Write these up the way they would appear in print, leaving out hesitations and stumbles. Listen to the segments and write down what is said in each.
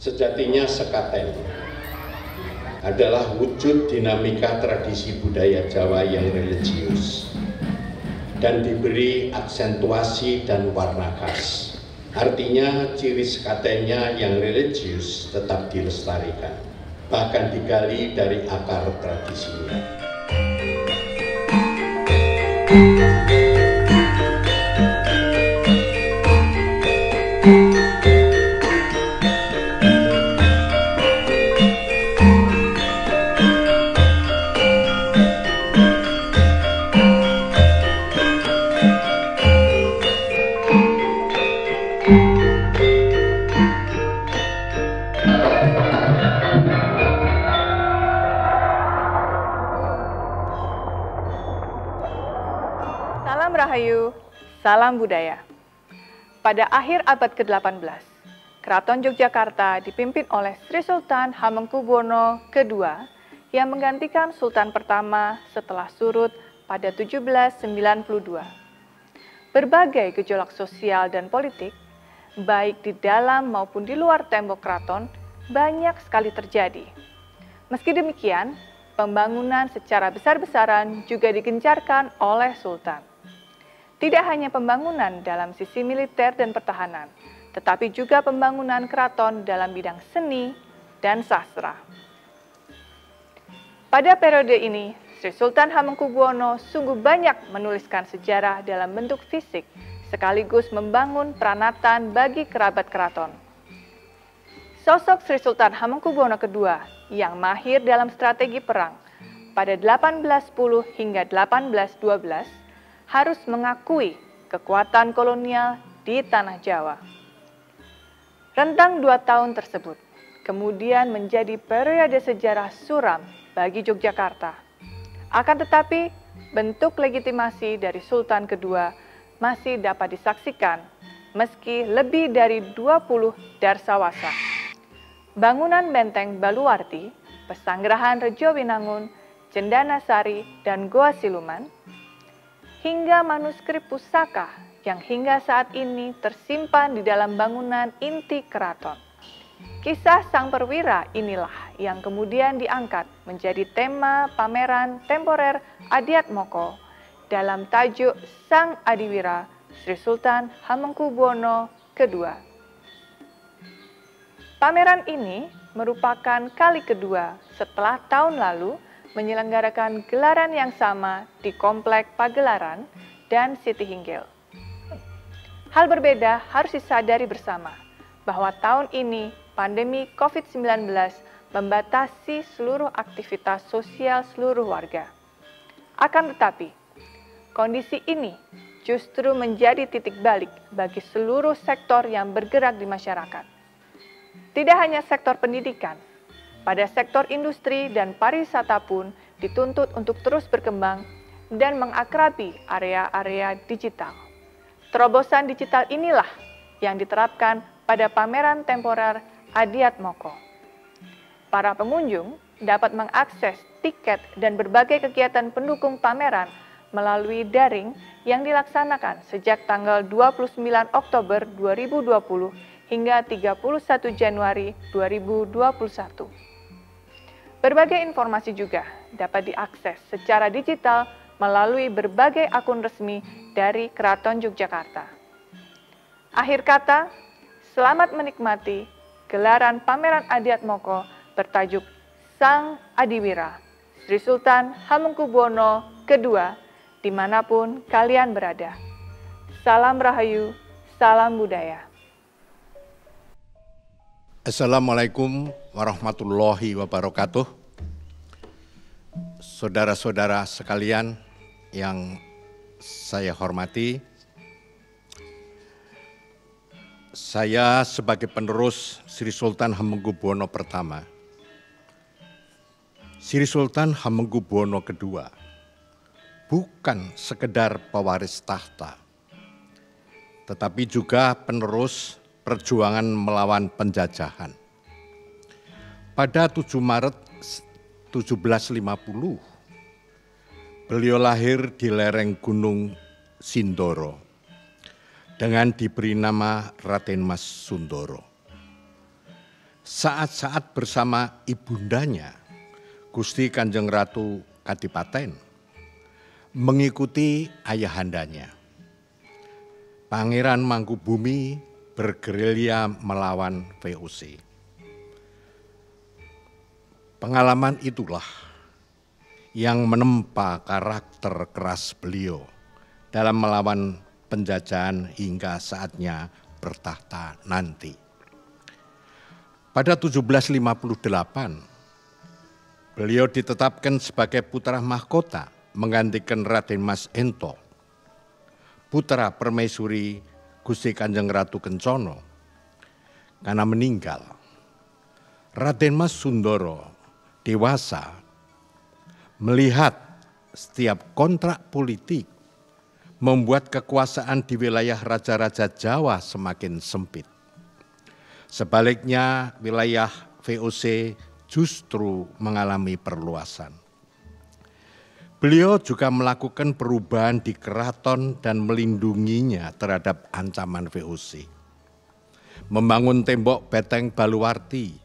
Sejatinya sekaten adalah wujud dinamika tradisi budaya Jawa yang religius dan diberi aksentuasi dan warna khas. Artinya ciri sekatennya yang religius tetap dilestarikan, bahkan digali dari akar tradisinya. Salam Rahayu, salam budaya. Pada akhir abad ke-18, Keraton Yogyakarta dipimpin oleh Sri Sultan Hamengkubuwono II yang menggantikan Sultan pertama setelah surut pada 1792. Berbagai gejolak sosial dan politik, baik di dalam maupun di luar tembok keraton, banyak sekali terjadi. Meski demikian, pembangunan secara besar-besaran juga digencarkan oleh Sultan. Tidak hanya pembangunan dalam sisi militer dan pertahanan, tetapi juga pembangunan keraton dalam bidang seni dan sastra. Pada periode ini, Sri Sultan Hamengkubuwono sungguh banyak menuliskan sejarah dalam bentuk fisik, sekaligus membangun peranatan bagi kerabat keraton. Sosok Sri Sultan Hamengkubuwono II yang mahir dalam strategi perang pada 1810 hingga 1812 harus mengakui kekuatan kolonial di tanah Jawa. Rentang 2 tahun tersebut kemudian menjadi periode sejarah suram bagi Yogyakarta. Akan tetapi, bentuk legitimasi dari Sultan kedua masih dapat disaksikan meski lebih dari 20 darsawasa. Bangunan Benteng Baluwarti, Pesanggerahan Rejowinangun, Cendana Sari, dan Goa Siluman, hingga manuskrip pusaka yang hingga saat ini tersimpan di dalam bangunan inti keraton. Kisah Sang Perwira inilah yang kemudian diangkat menjadi tema pameran temporer Adiatmoko dalam tajuk Sang Adiwira Sri Sultan Hamengkubuwono II. Pameran ini merupakan kali kedua setelah tahun lalu menyelenggarakan gelaran yang sama di Komplek Pagelaran dan Siti Hinggil. Hal berbeda harus disadari bersama bahwa tahun ini pandemi COVID-19 membatasi seluruh aktivitas sosial seluruh warga. Akan tetapi, kondisi ini justru menjadi titik balik bagi seluruh sektor yang bergerak di masyarakat. Tidak hanya sektor pendidikan, pada sektor industri dan pariwisata pun dituntut untuk terus berkembang dan mengakrabi area-area digital. Terobosan digital inilah yang diterapkan pada pameran temporer Adiatmoko. Para pengunjung dapat mengakses tiket dan berbagai kegiatan pendukung pameran melalui daring yang dilaksanakan sejak tanggal 29 Oktober 2020 hingga 31 Januari 2021. Berbagai informasi juga dapat diakses secara digital melalui berbagai akun resmi dari Keraton Yogyakarta. Akhir kata, selamat menikmati gelaran pameran Adiatmoko bertajuk Sang Adiwira Sri Sultan Hamengkubuwono II dimanapun kalian berada. Salam Rahayu, salam budaya. Assalamualaikum warahmatullahi wabarakatuh. Saudara-saudara sekalian yang saya hormati, saya sebagai penerus Sri Sultan Hamengkubuwono I, Sri Sultan Hamengkubuwono II, bukan sekedar pewaris tahta, tetapi juga penerus perjuangan melawan penjajahan. Pada 7 Maret 1750, beliau lahir di lereng Gunung Sindoro dengan diberi nama Raden Mas Sundoro. saat-saat bersama ibundanya, Gusti Kanjeng Ratu Kadipaten, mengikuti ayahandanya. Pangeran Mangkubumi bergerilya melawan VOC. Pengalaman itulah yang menempa karakter keras beliau dalam melawan penjajahan hingga saatnya bertahta nanti. Pada 1758, beliau ditetapkan sebagai putra mahkota menggantikan Raden Mas Ento, putra permaisuri Gusti Kanjeng Ratu Kencana, karena meninggal. Raden Mas Sundoro dewasa melihat setiap kontrak politik membuat kekuasaan di wilayah raja-raja Jawa semakin sempit. Sebaliknya wilayah VOC justru mengalami perluasan. Beliau juga melakukan perubahan di keraton dan melindunginya terhadap ancaman VOC. Membangun tembok Beteng Baluwarti,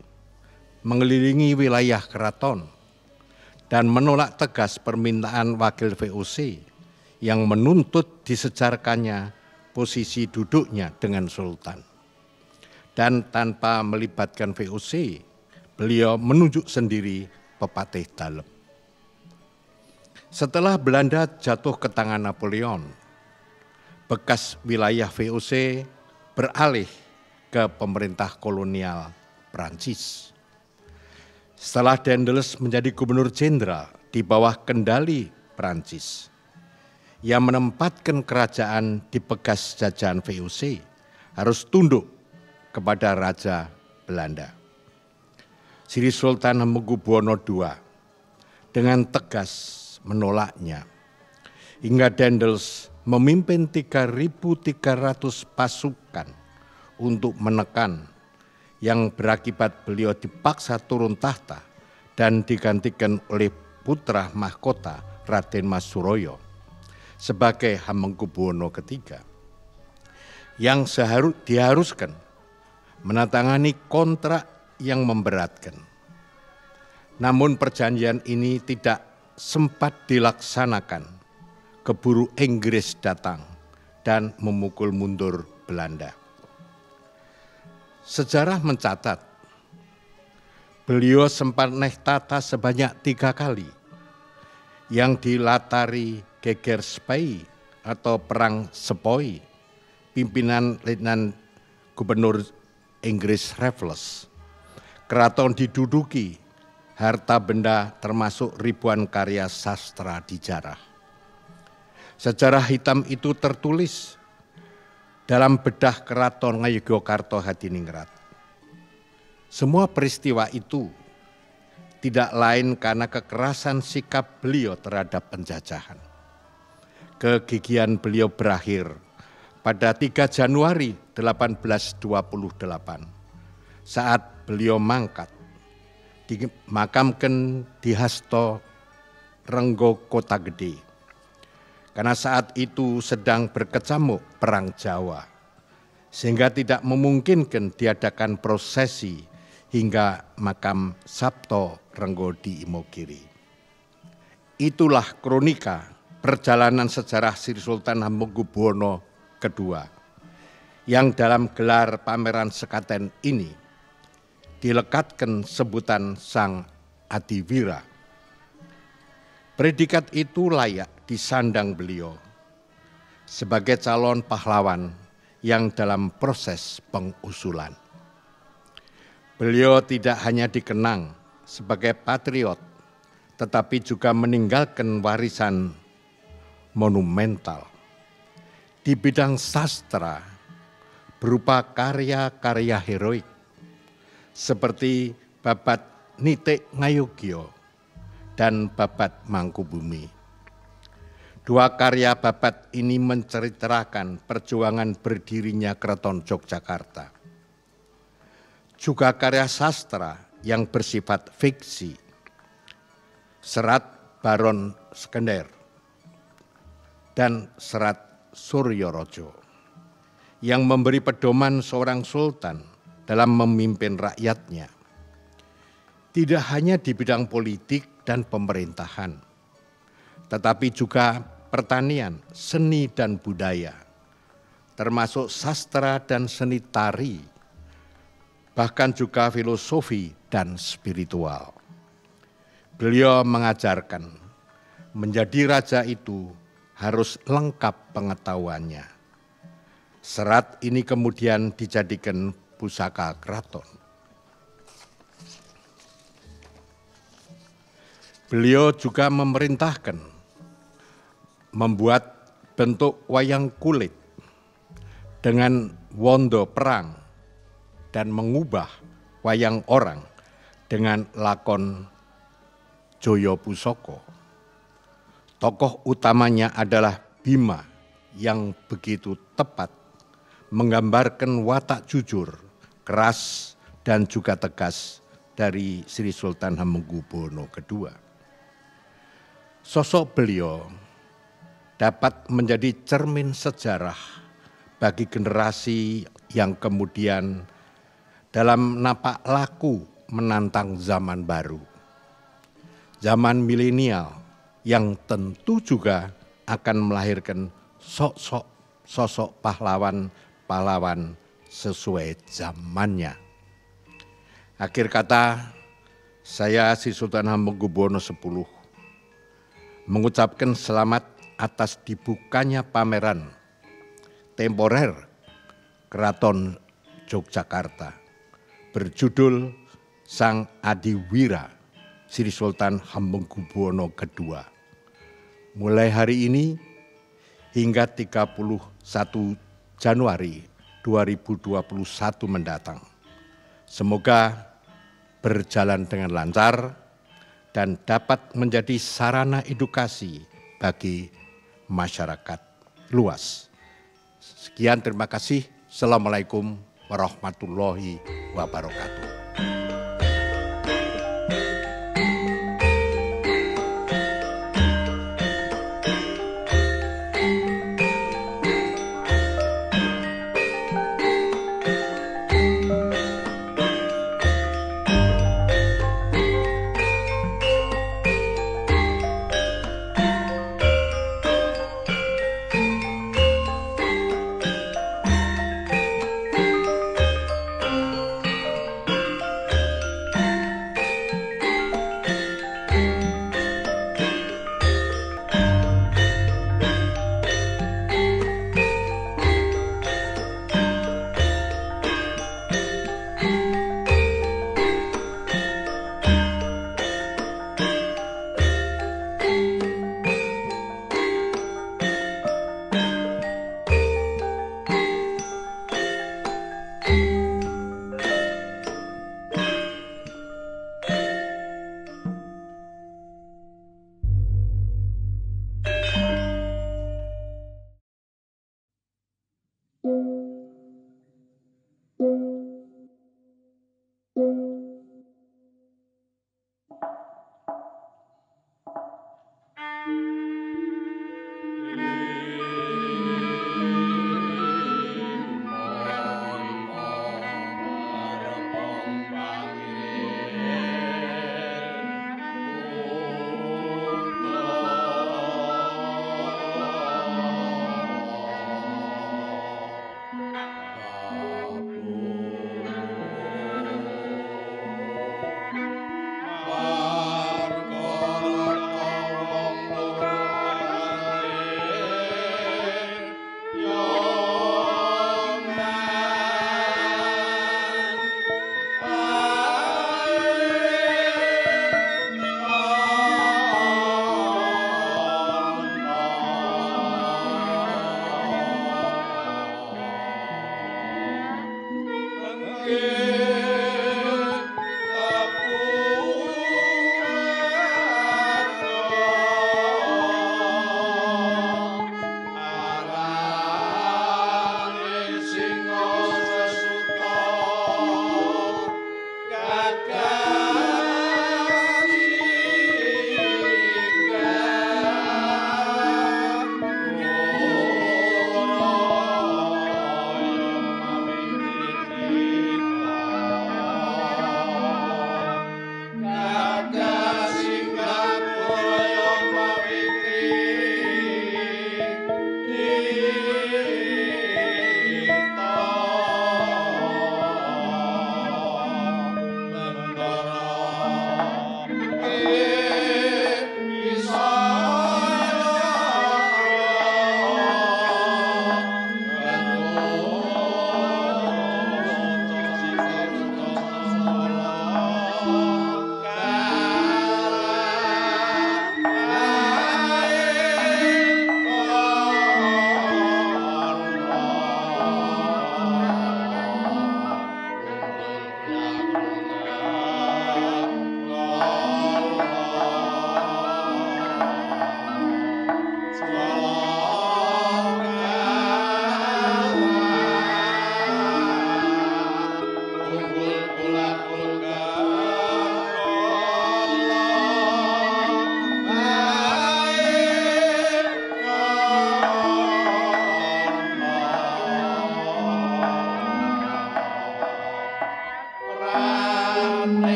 mengelilingi wilayah keraton, dan menolak tegas permintaan wakil VOC yang menuntut disejarkannya posisi duduknya dengan Sultan. Dan tanpa melibatkan VOC, beliau menunjuk sendiri pepatih dalem. Setelah Belanda jatuh ke tangan Napoleon, bekas wilayah VOC beralih ke pemerintah kolonial Prancis. Setelah Daendels menjadi gubernur jenderal di bawah kendali Prancis, yang menempatkan kerajaan di bekas jajahan VOC harus tunduk kepada Raja Belanda. Sri Sultan Hamengkubuwono II dengan tegas menolaknya, hingga Daendels memimpin 3.300 pasukan untuk menekan, yang berakibat beliau dipaksa turun tahta dan digantikan oleh putra mahkota Raden Mas Suroyo sebagai Hamengkubuwono III, yang diharuskan menandatangani kontrak yang memberatkan. Namun perjanjian ini tidak sempat dilaksanakan, keburu Inggris datang dan memukul mundur Belanda. Sejarah mencatat, beliau sempat naik tahta sebanyak 3 kali, yang dilatari Geger Spey atau Perang Sepoi, pimpinan Letnan Gubernur Inggris Raffles. Keraton diduduki, harta benda termasuk ribuan karya sastra dijarah. Sejarah hitam itu tertulis dalam bedah Keraton Ngayogyakarta Hadiningrat. Semua peristiwa itu tidak lain karena kekerasan sikap beliau terhadap penjajahan. Kegigihan beliau berakhir pada 3 Januari 1828 saat beliau mangkat, dimakamkan di Hasto Renggo Kota Gede. Karena saat itu sedang berkecamuk Perang Jawa, sehingga tidak memungkinkan diadakan prosesi hingga makam Sabto Renggo di Imogiri. Itulah kronika perjalanan sejarah Sri Sultan Hamengkubuwono II, yang dalam gelar pameran sekaten ini dilekatkan sebutan Sang Adiwira. Predikat itu layak disandang beliau sebagai calon pahlawan yang dalam proses pengusulan. Beliau tidak hanya dikenang sebagai patriot, tetapi juga meninggalkan warisan monumental di bidang sastra berupa karya-karya heroik seperti Babad Nitik Ngayogya dan Babad Mangkubumi. 2 karya babad ini menceritakan perjuangan berdirinya Keraton Yogyakarta. Juga karya sastra yang bersifat fiksi, Serat Baron Skender dan Serat Suryorojo, yang memberi pedoman seorang sultan dalam memimpin rakyatnya. Tidak hanya di bidang politik dan pemerintahan, tetapi juga pertanian, seni dan budaya, termasuk sastra dan seni tari, bahkan juga filosofi dan spiritual. Beliau mengajarkan, menjadi raja itu harus lengkap pengetahuannya. Serat ini kemudian dijadikan pusaka keraton. Beliau juga memerintahkan membuat bentuk wayang kulit dengan wondo perang dan mengubah wayang orang dengan lakon Joyo Pusoko. Tokoh utamanya adalah Bima yang begitu tepat menggambarkan watak jujur, keras dan juga tegas dari Sri Sultan Hamengkubuwono II. Sosok beliau dapat menjadi cermin sejarah bagi generasi yang kemudian dalam napak laku menantang zaman baru. Zaman milenial yang tentu juga akan melahirkan sosok pahlawan-pahlawan sesuai zamannya. Akhir kata, saya Sri Sultan Hamengkubuwono X mengucapkan selamat atas dibukanya pameran temporer Keraton Yogyakarta berjudul Sang Adiwira Sri Sultan Hamengkubuwono II. Mulai hari ini hingga 31 Januari 2021 mendatang. Semoga berjalan dengan lancar dan dapat menjadi sarana edukasi bagi masyarakat luas. Sekian, terima kasih. Assalamualaikum warahmatullahi wabarakatuh.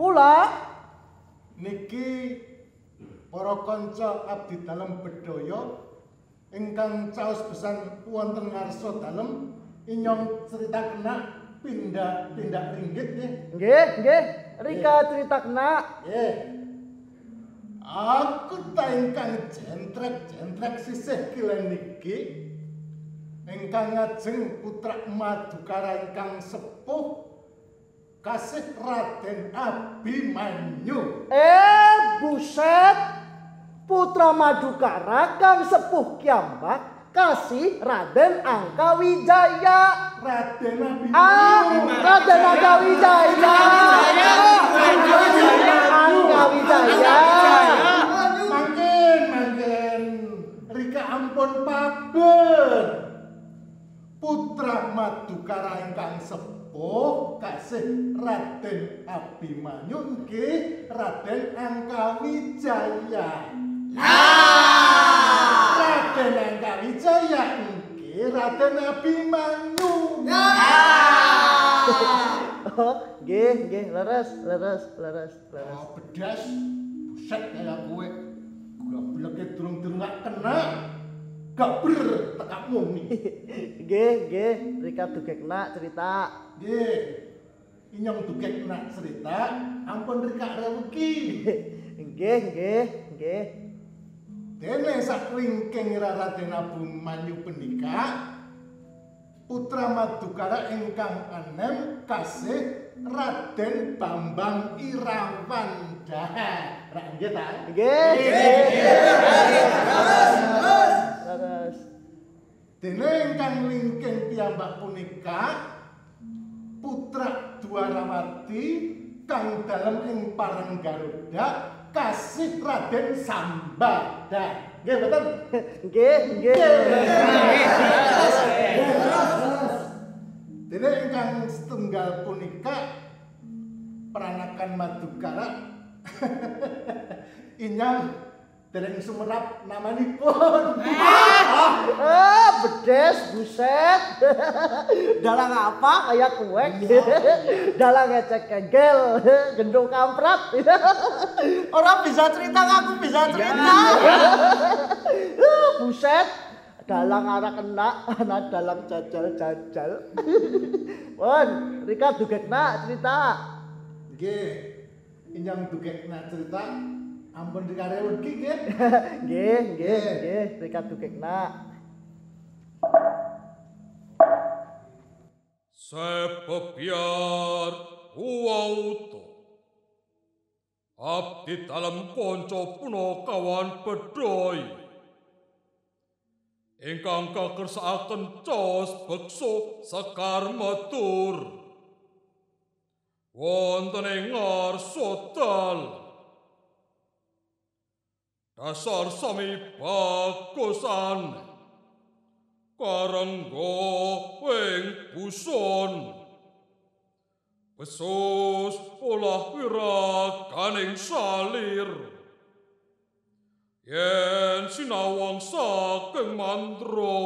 Kula niki para kanca abdi dalem bedhaya ingkang caos besan wonten ngarsa dalem inyong cerita kena pindah ringgit nggih. nggih, Rika cerita kena. Nggih. Aku ta ingkang jentrek sisih kilen niki ingkang ngajeng putra Madukara ingkang sepuh kasih Raden Abimanyu. Buset, putra Madukara kang sepuh kiambak kasih Raden Angkawijaya. Raden Abimanyu. Raden Angkawijaya. Angkawijaya. Mangken, Rika ampun paben. Putra Madukara ingkang sepuh kasih Raden Abimanyu nggih Raden Angkawijaya. Raden Angkawijaya nggih Raden Abimanyu. Nggih, leres. Oh, bedas. Buset kaya kowe. Gobleke durung gak kena. Gak ber tekak muni. Nggih, Rika dugekna cerita. Nggih. Inyong dugek kena cerita, ampun Rika reweki. Nggih. Dene sakwingking Raden Abimanyu punika putra Madukara ingkang enem kasih Raden Bambang Irawan. Rak nggih ta? Nggih. Leres. Dene ingkang wingking piyambak punika putra Dwarawati kang dalem ing Parang Garuda kasih Raden Sambada. Nggih mboten? Nggih. Dene ingkang setunggal punika peranakan Madukara inyang dereng sumerap namanipun. Bedes, buset. Dalang apa kayak kuek. Dalang ngecek kegel, gendong kamprat. Orang bisa cerita, aku bisa cerita. Buset. Dalang arah kena, anak dalang jajal. Pun, Rika dugekna cerita. Nggih, inyang dugekna cerita ampun Rika reweki nggih. Nggih, Rika dugekna. Sepebiar uauto abdi dalam konco puno kawan bedoi ingkang kakersakaken caos bekso Sekar Matur wonten ing ngarsa dalan dasar sami bagusan karengga wing buson besus olah wiraganing salir yen sinawang saking mandra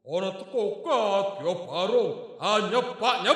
ana teko kadya barung nyepak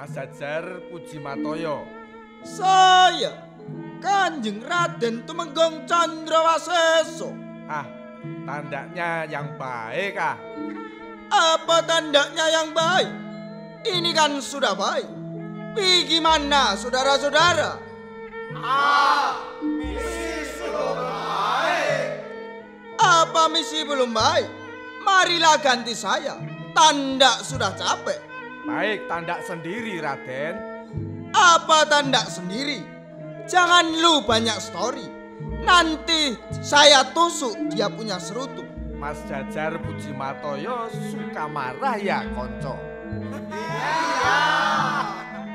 Mas Jajar Pujimatoyo. Saya Kanjeng Raden Tumenggung Candrawasesa. Ah, tandanya yang baik ah. Apa tandanya yang baik? Ini kan sudah baik. Bagaimana saudara-saudara? Misi sudah baik. Apa misi belum baik? Marilah ganti saya. Tanda sudah capek. Baik tanda sendiri Raden. Apa tanda sendiri? Jangan lu banyak story. Nanti saya tusuk dia punya serutu. Mas Jajar Pujimatoyo suka marah ya konco?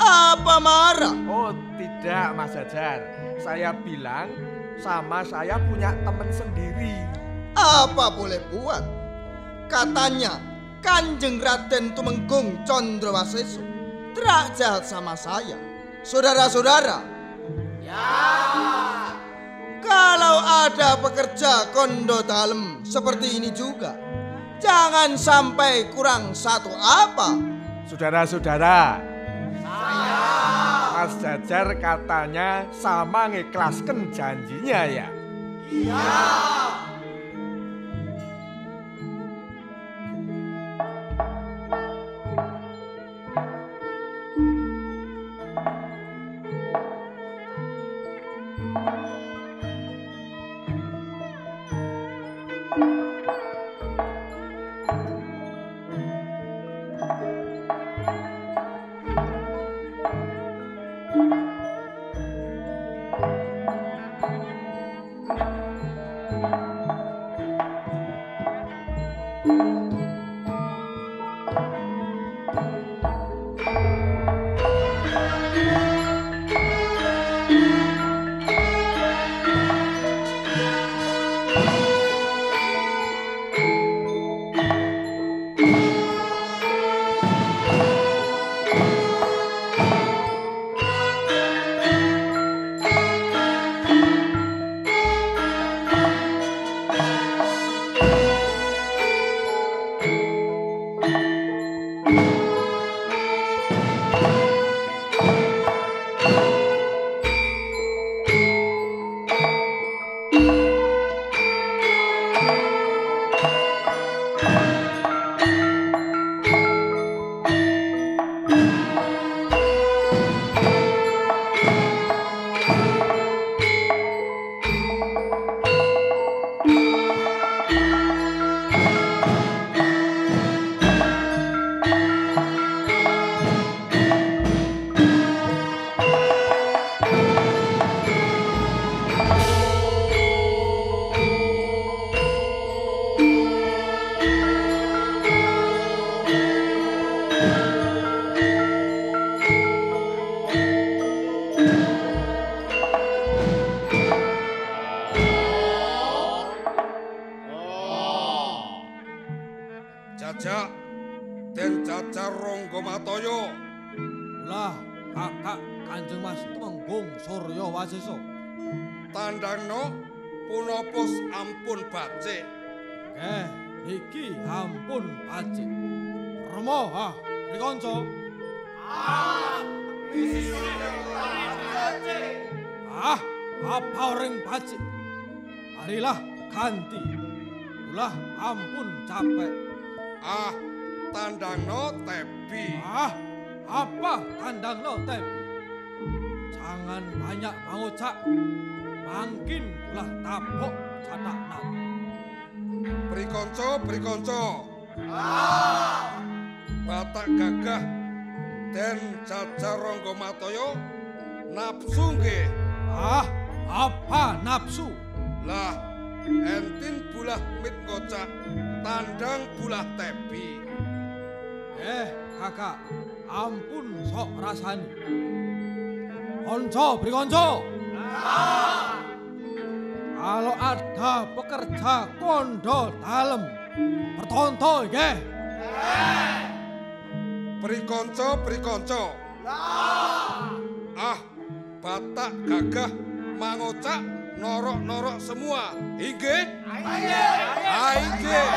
Apa marah? Oh tidak Mas Jajar. Saya bilang sama saya punya teman sendiri. Apa boleh buat? Katanya Kanjeng Raden Tumenggung Candrawasesa terak jahat sama saya. Saudara-saudara, kalau ada pekerja kondo dalem seperti ini juga, jangan sampai kurang satu apa. Saudara-saudara, Mas Jajar katanya sama ngikhlaskan janjinya ya. saja Den Jajar Ranggamataya. Lah kakak Kanjeng Mas Temenggung Surya Wasesa. Tandangno punapus ampun bacik. Iki ampun bacik. Remo Prikanca. Apa orang bacik? Marilah ganti. Ulah ampun capek. Tandangno tebi. Apa tandangno tebi? Jangan banyak mangocak. Mangkin ulah tapok catakna. Prikanca. Batak gagah Den Jajar Ranggamataya nafsu nggih. Apa nafsu? Lah entin bulah mit ngocak, tandang bulah tebi. Kakak, ampun sok rasani. Konco, Prikanca. Kalau ada pekerja kondo dalem, pertonto nggih. Prikanca. Batak gagah mangocak norok-norok semua. Inggih? Inggih.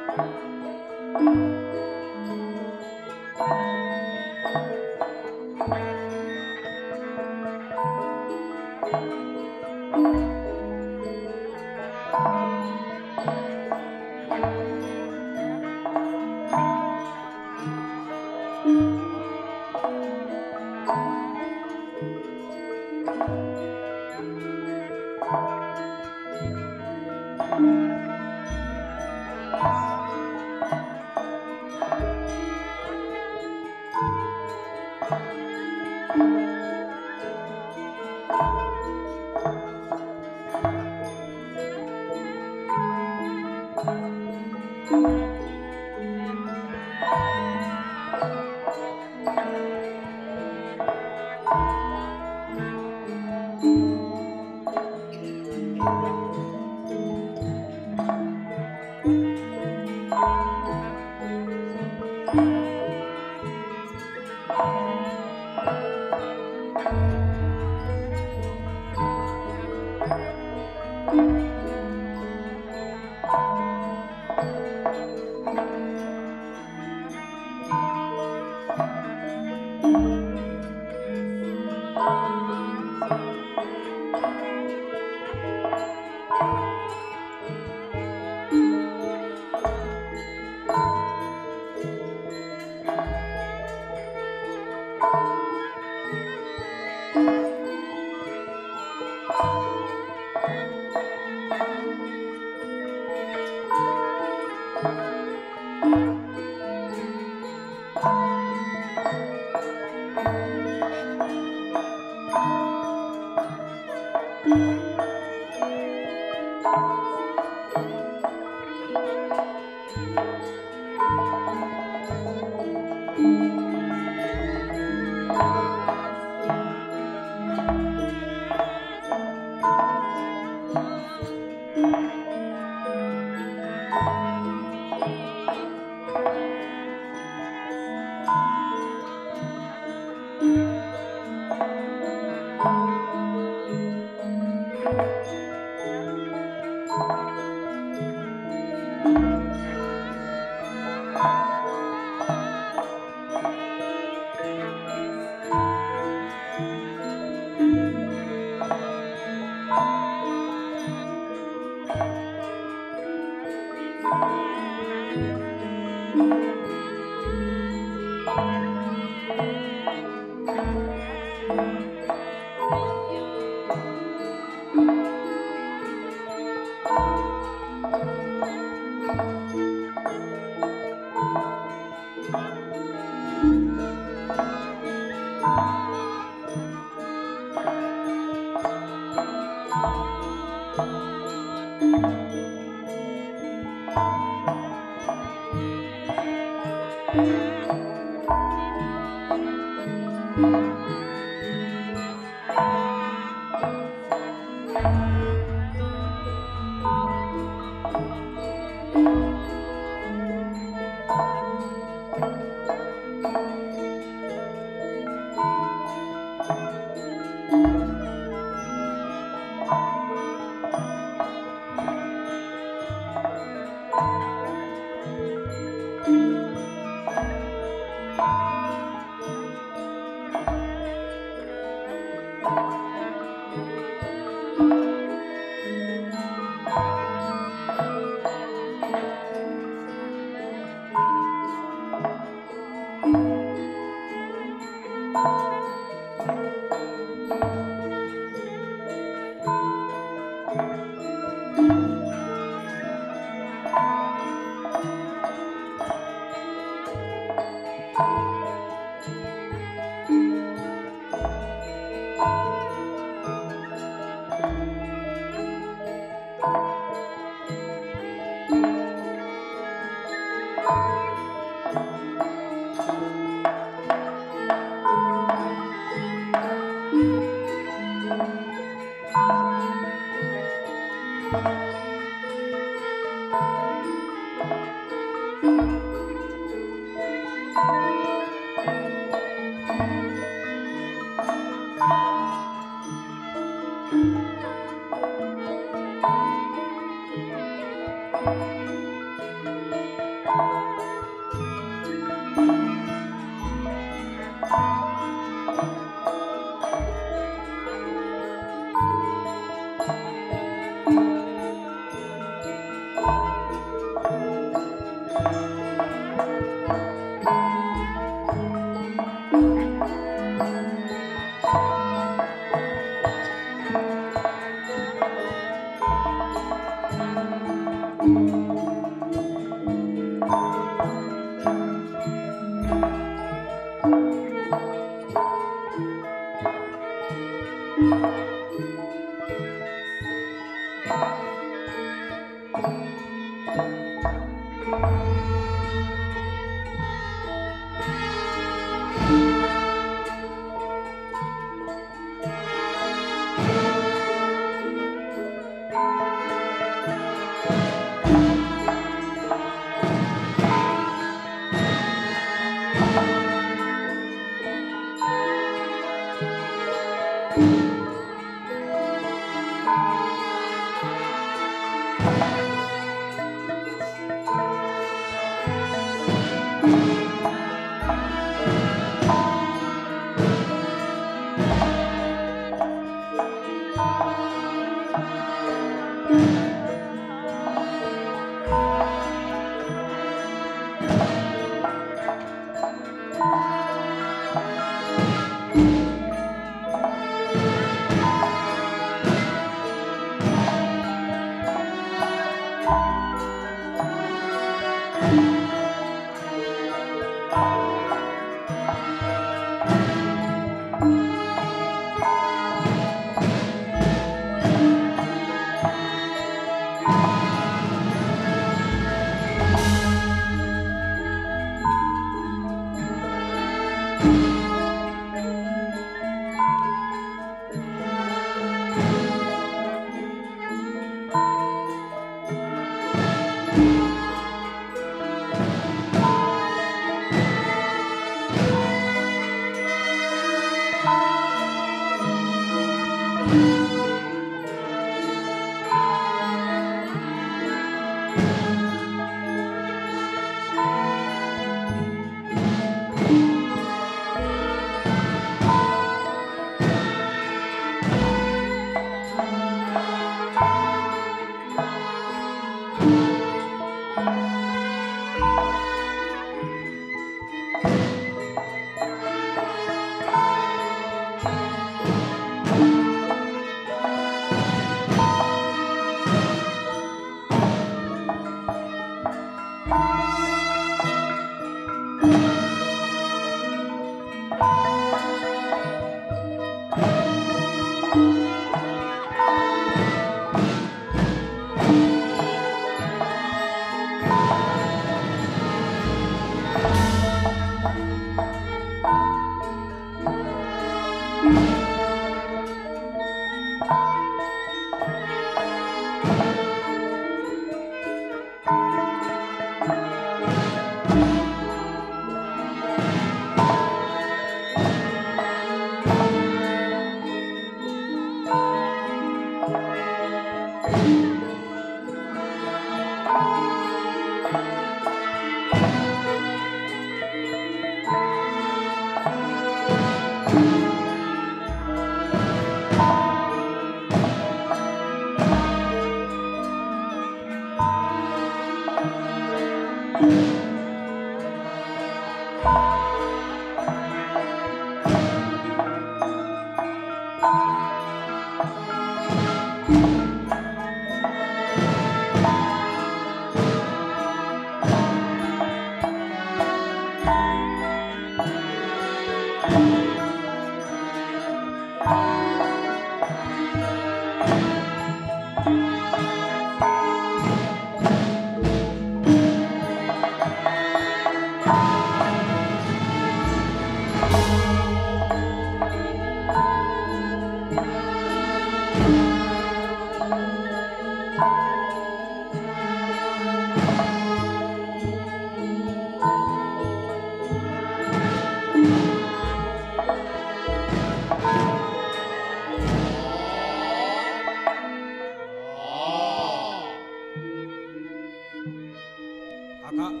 Kakak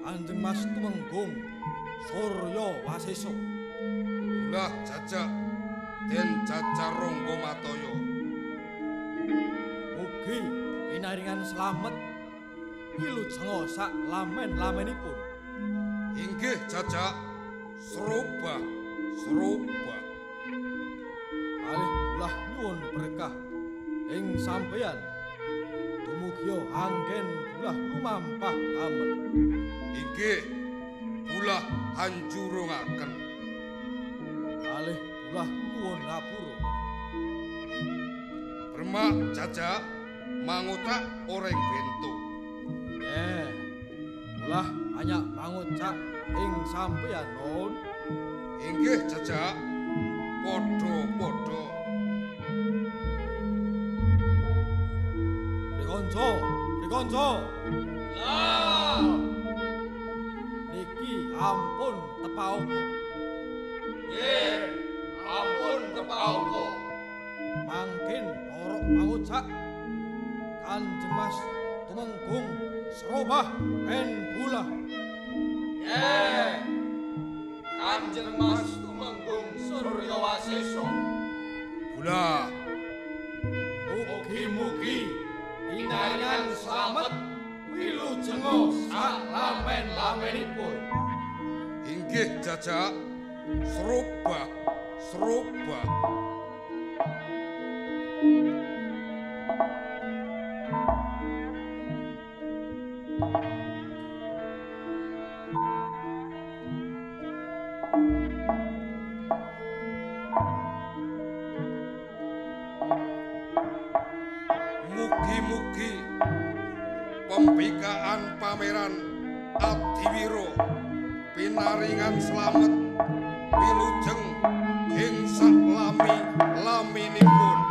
Kanjeng Mas Tumenggung Surya Waseso. Ulah jajak den jajar Rangga Mataya. Mugi pinaringan slamet wilujeng sak lamen-lamenipun. Inggih jajak Sroba. Kalih ulah nyuwun berkah ing sampeyan. Dumugi anggen ulah lumampah damel. Inggih ulah hanjurungaken. Kalih ulah nyuwun ngapura. Bermak jajak mangutak oreng bento. Ulah banyak mangucak ing sampeyan non. Inggih jajak padha-padha. Prikonco. Lah. Niki ampun tepaopo. Nggih, ampun tepaopo. Mangkin orok mangucak Kanjeng Mas Tumenggung Srobah en Bulah. Kanjeng Mas Tumenggung Surya Waseso. Bulah. Mugi-mugi Pinaringan slamet wilujeng sak lamen-lamenipun. Inggih jajak Sroba. Mugi-mugi pembikaan pameran Adiwiro pinaringan slamet wilujeng ing sak lami-laminipun.